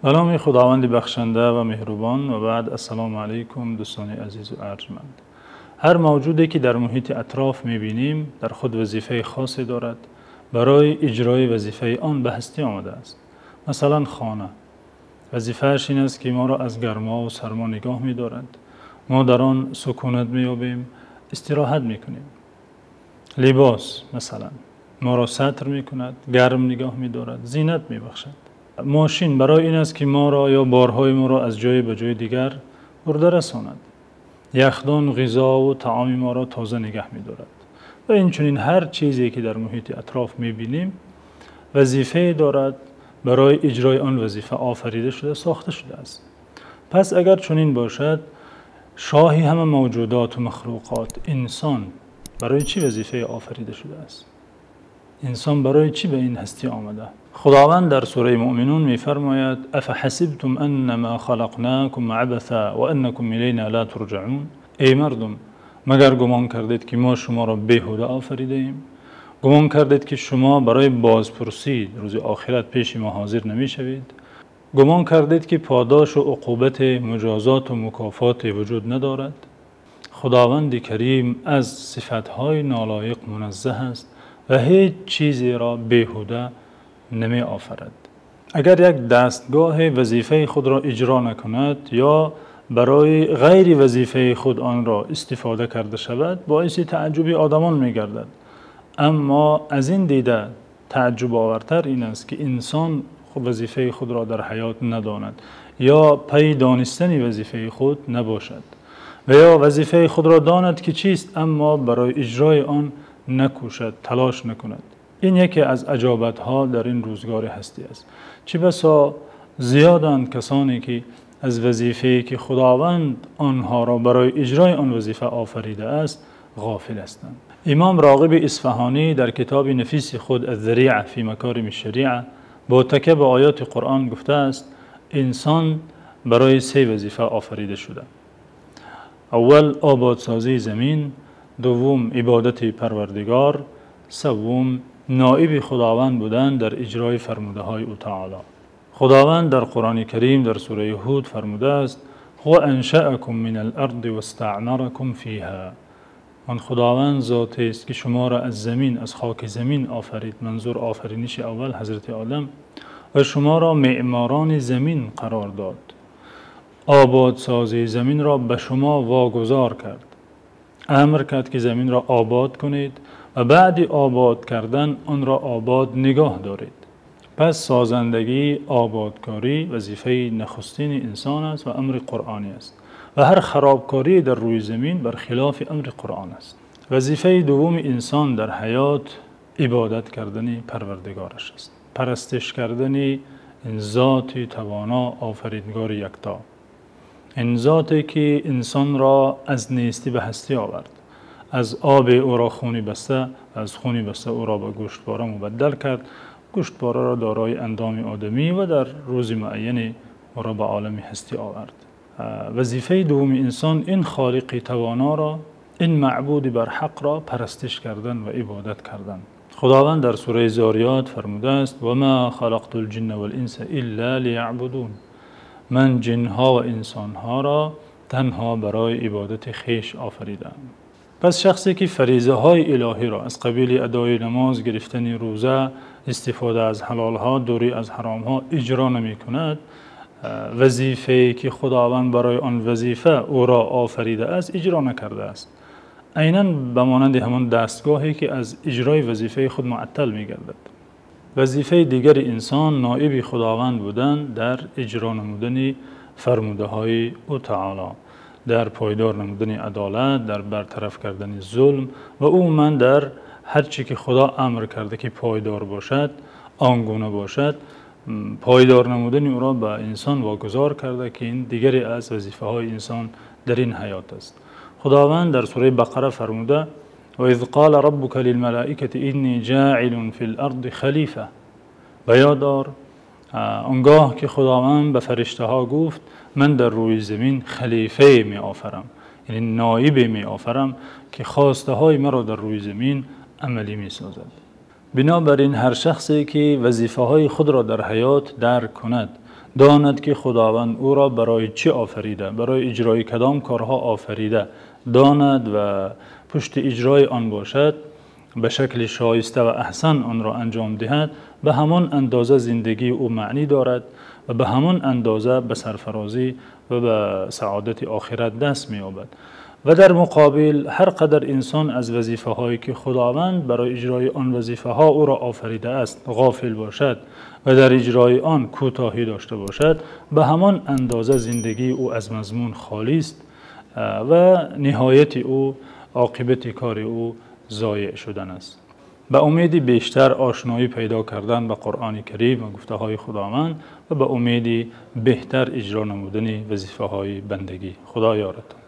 به نام خداوند بخشنده و مهربان و بعد السلام علیکم دوستان عزیز و ارجمند. هر موجودی که در محیط اطراف می‌بینیم در خود وظیفه خاصی دارد برای اجرای وظیفه آن به هستی آمده است. مثلا خانه وظیفه‌اش این است که ما را از گرما و سرما نگاه می‌دارد. ما در آن سکونت می‌یابیم، استراحت می‌کنیم. لباس مثلا ما را ستر می‌کند، گرم نگاه می‌دارد، زینت می‌بخشد. ماشین برای این است که ما را یا بارهای ما را از جای به جای دیگر برده رساند. یخدان غذا و طعام ما را تازه نگه می‌دارد. و اینچنین هر چیزی که در محیط اطراف می‌بینیم وظیفه دارد، برای اجرای آن وظیفه آفریده شده، ساخته شده است. پس اگر چنین باشد، شاهی همه موجودات و مخلوقات، انسان برای چی وظیفه آفریده شده است؟ انسان برای چی به این هستی آمده؟ خداوند در سوره مؤمنون می‌فرماید: افحسبتم انما خلقناکم عبثا و انکم الینا لا ترجعون. ای مردم، مگر گمان کردید که ما شما را بیهوده آفریده ایم؟ گمان کردید که شما برای بازپرسی روز آخرت پیش ما حاضر نمی‌شوید؟ گمان کردید که پاداش و عقوبت، مجازات و مکافات وجود ندارد؟ خداوند کریم از صفت‌های نالایق منزه است و هیچ چیزی را بیهوده نمی آفرد. اگر یک دستگاه وظیفه خود را اجرا نکند یا برای غیر وظیفه خود آن را استفاده کرده شود، باعث تعجب آدمان می گردد. اما از این دیده تعجب آورتر این است که انسان وظیفه خود را در حیات نداند یا پی دانستن وظیفه خود نباشد و یا وظیفه خود را داند که چیست اما برای اجرای آن نکوشد، تلاش نکند. این یکی از عجایب‌ها در این روزگار هستی است. چه بسا زیادند کسانی که از وظیفه‌ای که خداوند آنها را برای اجرای آن وظیفه آفریده است غافل هستند. امام راغب اصفهانی در کتاب نفیس خود الذریعه فی مکارم الشریعه با تکیه به آیات قرآن گفته است: انسان برای 3 وظیفه آفریده شده. اول آبادسازی زمین، دوم عبادت پروردگار، سوم نائب خداوند بودن در اجرای فرموده های او تعالی. خداوند در قرآن کریم در سوره هود فرموده است: هو انشأکم من الارض واستعمرکم فیها. آن خداوند ذاتی است که شما را از زمین، از خاک زمین آفرید، منظور آفرینش اول حضرت آدم، و شما را معماران زمین قرار داد. آبادسازی زمین را به شما واگذار کرد. امر کرد که زمین را آباد کنید و بعد آباد کردن آن را آباد نگاه دارید. پس سازندگی، آبادکاری وظیفه نخستین انسان است و امر قرآنی است و هر خرابکاری در روی زمین برخلاف امر قرآن است. وظیفه دوم انسان در حیات عبادت کردن پروردگارش است، پرستش کردن این ذات توانا آفریدگار یکتا، این ذاتی که انسان را از نیستی به هستی آورد، از آب او را خونی بسته، از خونی بسته او را به گوشتباره مبدل کرد، گوشتباره را دارای اندام آدمی و در روز معین او را به عالم هستی آورد. وظیفه دوم انسان این خالق توانا را، این معبود بر حق را پرستش کردن و عبادت کردن. خداوند در سوره ذاریات فرموده است: و ما خلقت الجن والانس الا لیعبدون. من جنها و انسانها را تنها برای عبادت خویش آفریدم. پس شخصی که فریضه های الهی را از قبیل ادای نماز، گرفتن روزه، استفاده از حلال ها، دوری از حرام ها اجرا نمی کند، وظیفه‌ای که خداوند برای آن وظیفه او را آفریده است اجرا نکرده است. عیناً به مانند همان دستگاهی که از اجرای وظیفه خود معطل می گردد. وظیفه دیگر انسان نائب خداوند بودن در اجرا نمودن فرموده های او تعالی، در پایدار نمودن عدالت، در برطرف کردن ظلم و عموماً در هر چی که خدا امر کرده که پایدار باشد، آنگونه باشد، پایدار نمودن او را به انسان واگذار کرده که این دیگری از وظیفه های انسان در این حیات است. خداوند در سوره بقره فرموده: و اذ قال ربک للملائکة انی جاعل فی الارض خلیفه. و یادار آنگاه که خداوند به فرشته ها گفت: من در روی زمین خلیفه می آفرم، یعنی نایب می آفرم که خواسته های مرا در روی زمین عملی می سازد. بنابراین هر شخصی که وظیفه های خود را در حیات درک کند، داند که خداوند او را برای چه آفریده، برای اجرای کدام کارها آفریده داند و پشت اجرای آن باشد، به شکل شایسته و احسن آن را انجام دهد، به همان اندازه زندگی او معنی دارد و به همان اندازه به سرفرازی و به سعادت آخرت دست می‌یابد. و در مقابل هر قدر انسان از وظیفه هایی که خداوند برای اجرای آن وظیفه ها او را آفریده است غافل باشد و در اجرای آن کوتاهی داشته باشد، به همان اندازه زندگی او از مضمون خالی است و نهایت او، عاقبت کار او ضایع شدن است. به امید بیشتر آشنایی پیدا کردن به قرآن کریم و گفته های خداوند و به امید بهتر اجرا نمودن وظیفه های بندگی. خدا یارتان.